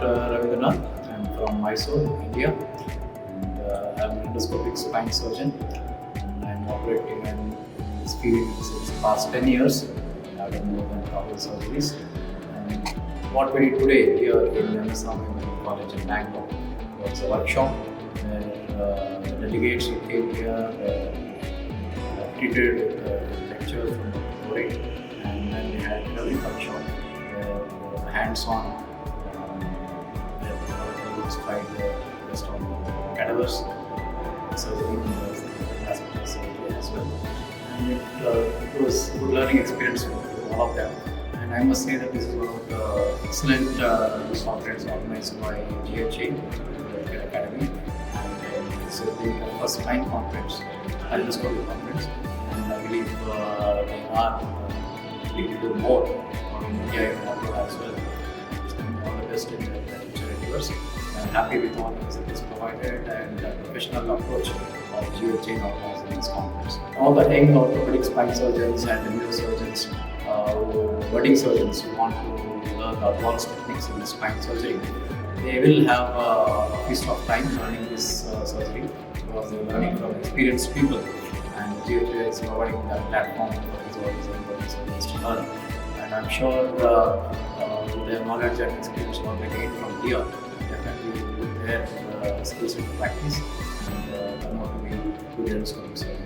Ravindranath. I'm from Mysore, India. And, I'm an endoscopic spine surgeon. And I'm operating in this field since the past 10 years. I've done more than 1,000 surgeries. And what we did today here in MSR Medical College in Bangalore was a workshop where the delegates who came here treated lectures from the theory, and then we had a workshop where hands-on where we tried just on cadavers surgery as well as surgery as well. And it was a good learning experience for all of them. And I must say that this is one of the excellent conference organized by GHA Academy, and it's the first time conference, endoscopic conference, and I believe they are going to do more in India and abroad as well. All the best in the future endeavors. I'm happy with all the facilities provided and the professional approach of GHA in organizing this conference. All the young orthopedic spine surgeons and neurosurgeons, budding surgeons who want to learn advanced techniques in spine surgery, they will have a feast of time learning this surgery because they're learning from experienced people, and GHA is providing that platform for these budding surgeons to learn. And I'm sure with their knowledge and experience what they gain from here, definitely put their skills into practice and learn how to be good endoscopic surgeons.